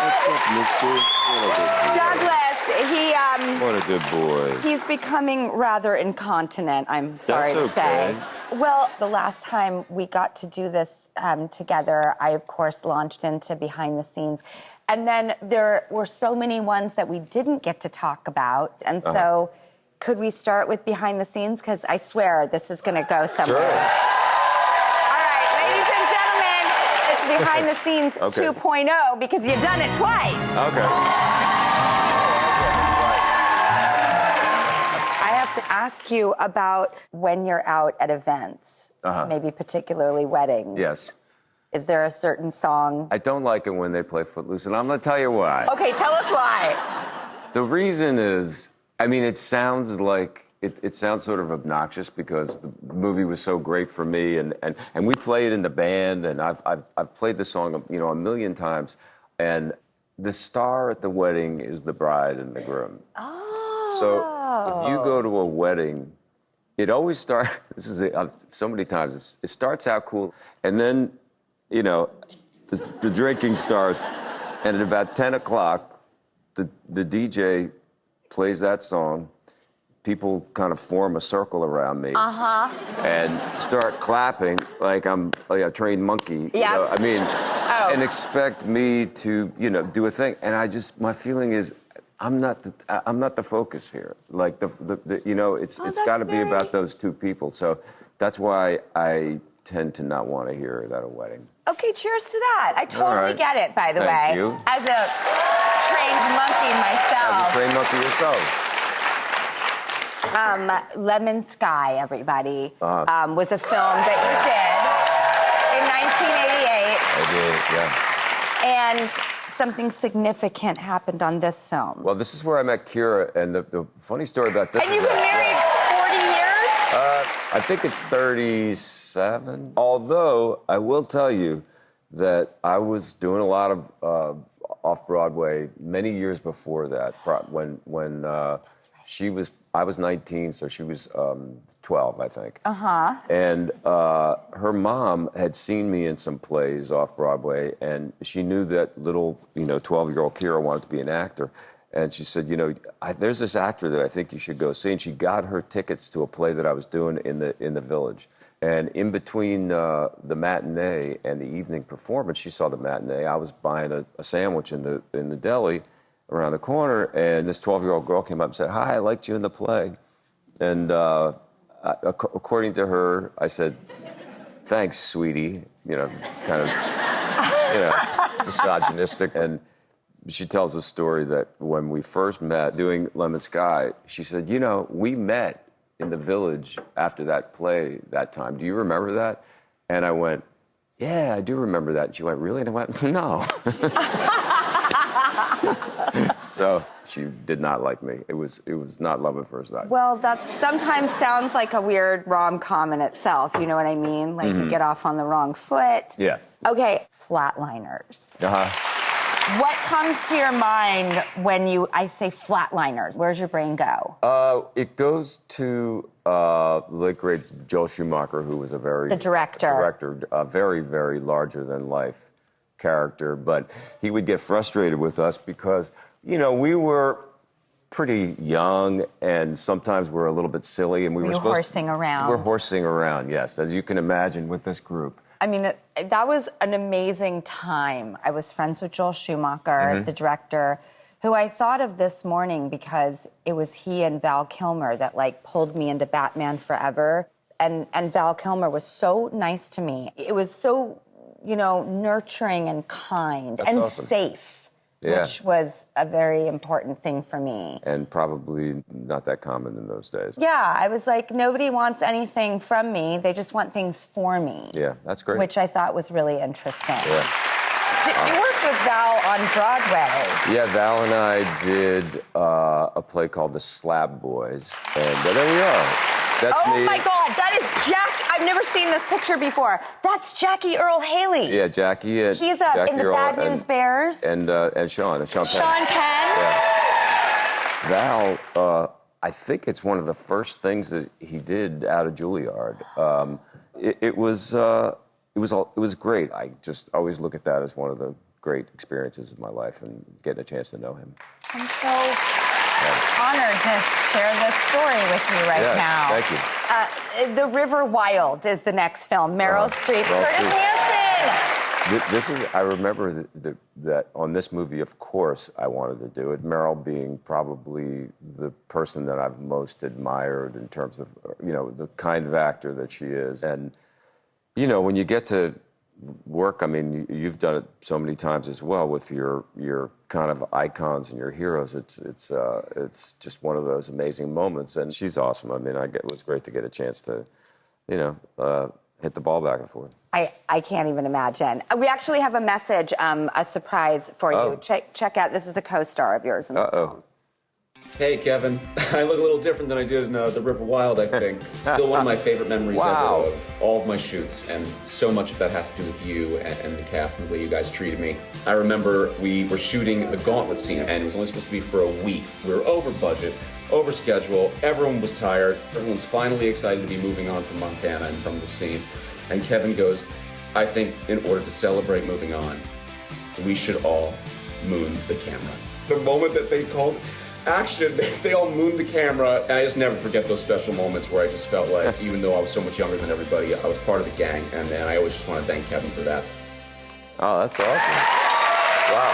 What's up, mister? Douglas, What a good boy. he's becoming rather incontinent, I'm sorry That's to say. okay. Well, the last time we got to do this together, I, of course, launched into behind the scenes. And then there were so many ones that we didn't get to talk about. And so could we start with behind the scenes? Because I swear this is going to go somewhere. Sure. All right, ladies and gentlemen, it's behind the scenes 2.0 because you've done it twice. Okay. I have to ask you about when you're out at events, maybe particularly weddings. Yes. Is there a certain song? I don't like it when they play Footloose, and I'm going to tell you why. Okay, tell us why. The reason is, I mean, it sounds like, it sounds sort of obnoxious because the movie was so great for me, and we play it in the band, and I've played the song, you know, a million times, and the star at the wedding is the bride and the groom. Oh. So if you go to a wedding, it always starts, this is so many times, it starts out cool, and then, you know, the drinking starts, and at about 10 o'clock, the DJ plays that song. People kind of form a circle around me and start clapping like I'm like a trained monkey. Yeah. You know? I mean, and expect me to, you know, do a thing. And my feeling is, I'm not the focus here. Like the you know, it's got to be about those two people. So that's why I tend to not want to hear it at a wedding. Okay, cheers to that. I totally get it, by the way. Thank you. As a trained monkey myself. As a trained monkey yourself. Lemon Sky, everybody, was a film that you did in 1988. I did, yeah. And something significant happened on this film. Well, this is where I met Kira, and the funny story about this. And you've been married 40 years? I think it's 37. Although I will tell you that I was doing a lot of off-Broadway many years before that. When I was 19, so she was 12, I think. And her mom had seen me in some plays off-Broadway, and she knew that little, you know, 12-year-old Kira wanted to be an actor. And she said, you know, there's this actor that I think you should go see. And she got her tickets to a play that I was doing in the Village. And in between the matinee and the evening performance, she saw the matinee. I was buying a sandwich in the deli around the corner, and this 12-year-old girl came up and said, "Hi, I liked you in the play." And according to her, I said, "Thanks, sweetie," you know, kind of, you know, misogynistic. And she tells a story that when we first met doing Lemon Sky, she said, "You know, we met in the Village after that play that time. Do you remember that?" And I went, "Yeah, I do remember that." And she went, "Really?" And I went, "No." So she did not like me. It was not love at first sight. Well, that sometimes sounds like a weird rom-com in itself, you know what I mean? Like you get off on the wrong foot. Yeah. Okay, Flatliners. What comes to your mind when I say Flatliners? Where's your brain go? It goes to the late great Joel Schumacher, who was the director, a very, very larger than life character. But he would get frustrated with us because, you know, we were pretty young and sometimes we're a little bit silly, and we were horsing around. We're horsing around, yes, as you can imagine with this group. I mean, that was an amazing time. I was friends with Joel Schumacher, the director, who I thought of this morning because it was he and Val Kilmer that, like, pulled me into Batman Forever. And Val Kilmer was so nice to me. It was so, you know, nurturing and kind. That's and awesome. Safe. Yeah. Which was a very important thing for me. And probably not that common in those days. Yeah, I was like, nobody wants anything from me. They just want things for me. Yeah, that's great. Which I thought was really interesting. Yeah. You worked with Val on Broadway. Yeah, Val and I did a play called The Slab Boys. And there we are. That's me. Oh, my God. That is Jack. I've never seen this picture before. That's Jackie Earle Haley. Yeah, Jackie. He's Jackie in the Earle Bad News Bears. And Sean Penn. Sean Penn. Yeah. Val, I think it's one of the first things that he did out of Juilliard. It was it was great. I just always look at that as one of the great experiences of my life, and getting a chance to know him. I'm so honored to share this story with you now. Thank you. The River Wild is the next film. Meryl Streep, Curtis Hanson. I remember that on this movie, of course, I wanted to do it. Meryl being probably the person that I've most admired in terms of, the kind of actor that she is. And, when you get to work, I mean, you've done it so many times as well with your kind of icons and your heroes. It's just one of those amazing moments. And she's awesome. I mean, it was great to get a chance to, hit the ball back and forth. I can't even imagine. We actually have a message, a surprise for you. Check out, this is a co-star of yours. Hey, Kevin. I look a little different than I did in The River Wild, I think. Still one of my favorite memories ever of all of my shoots, and so much of that has to do with you and the cast and the way you guys treated me. I remember we were shooting the gauntlet scene, and it was only supposed to be for a week. We were over budget, over schedule, everyone was tired, everyone's finally excited to be moving on from Montana and from the scene. And Kevin goes, I think in order to celebrate moving on, we should all moon the camera. The moment that they called action, they all mooned the camera, and I just never forget those special moments where I just felt like, even though I was so much younger than everybody, I was part of the gang, and I always just want to thank Kevin for that. Oh, that's awesome. Wow.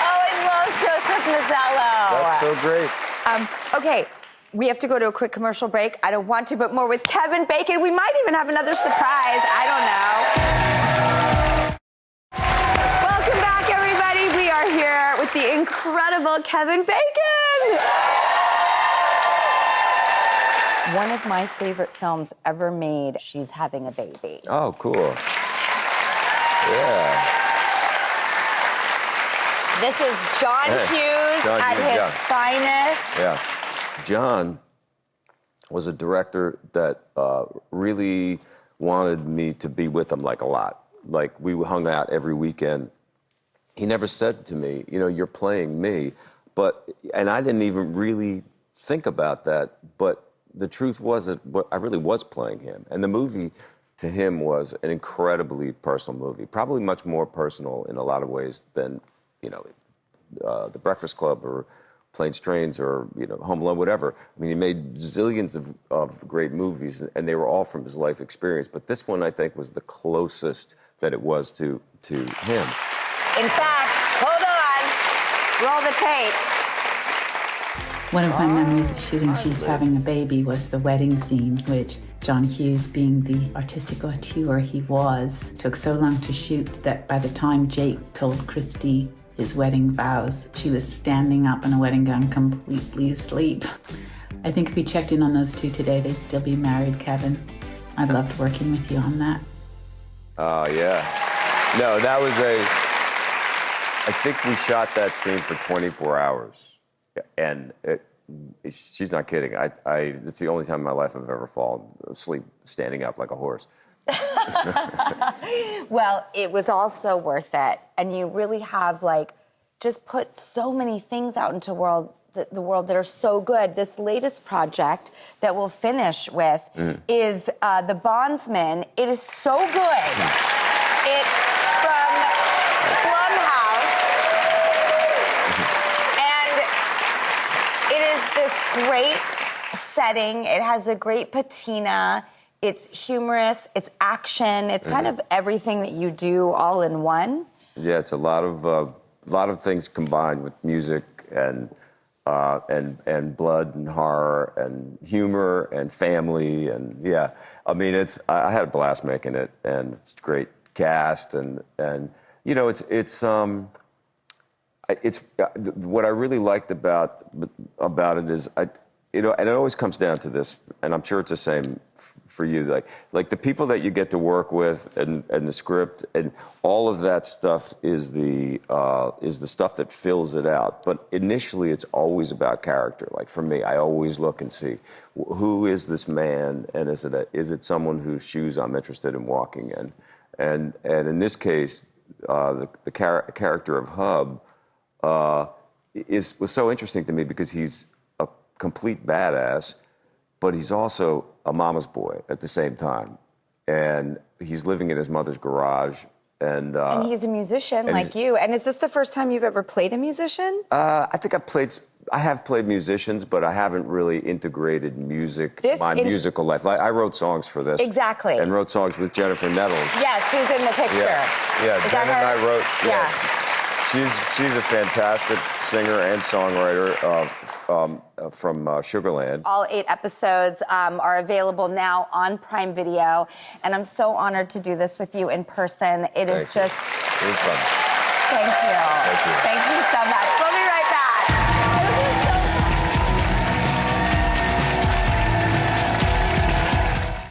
Oh, I love Joseph Mazzello. That's so great. Okay, we have to go to a quick commercial break. I don't want to, but more with Kevin Bacon. We might even have another surprise. I don't know. Welcome back, everybody. We are here with the incredible Kevin Bacon. One of my favorite films ever made, She's Having a Baby. Oh, cool. Yeah. This is John Hughes at his finest. Yeah. John was a director that really wanted me to be with him, like, a lot. Like, we hung out every weekend. He never said to me, you're playing me. And I didn't even really think about that. But the truth was that I really was playing him. And the movie, to him, was an incredibly personal movie. Probably much more personal in a lot of ways than, The Breakfast Club or Planes, Trains, or Home Alone, whatever. I mean, he made zillions of great movies, and they were all from his life experience. But this one, I think, was the closest that it was to him. In fact, hold on, roll the tape. One of my memories of shooting She's Having a Baby was the wedding scene, which John Hughes, being the artistic auteur he was, took so long to shoot that by the time Jake told Christy his wedding vows, she was standing up in a wedding gown, completely asleep. I think if we checked in on those two today, they'd still be married, Kevin. I loved working with you on that. Oh, yeah. No, that was I think we shot that scene for 24 hours. And she's not kidding. It's the only time in my life I've ever fallen asleep standing up like a horse. Well, it was also worth it. And you really have, just put so many things out into the world that are so good. This latest project that we'll finish with is The Bondsman. It is so good. It's from Plum House. And it is this great setting. It has a great patina. It's humorous, it's action, it's kind of everything that you do all in one. Yeah, it's a lot of things combined with music and blood and horror and humor and family, and yeah. I mean, I had a blast making it, and it's a great cast, and it's what I really liked about it is and it always comes down to this, and I'm sure it's the same for you, like the people that you get to work with and the script and all of that stuff is the stuff that fills it out. But initially, it's always about character. Like for me, I always look and see who is this man, and is it someone whose shoes I'm interested in walking in, and in this case, the character of Hub was so interesting to me because he's a complete badass, but he's also a mama's boy at the same time. and he's living in his mother's garage. And he's a musician like you. And is this the first time you've ever played a musician? I think I have played musicians, but I haven't really integrated musical life. Like, I wrote songs for this. Exactly. And wrote songs with Jennifer Nettles. Yes, who's in the picture. Yeah, Is Jen that and her? I wrote. Yeah. She's a fantastic singer and songwriter from Sugarland. All 8 episodes are available now on Prime Video, and I'm so honored to do this with you in person. It was fun. Thank you. Thank you so much.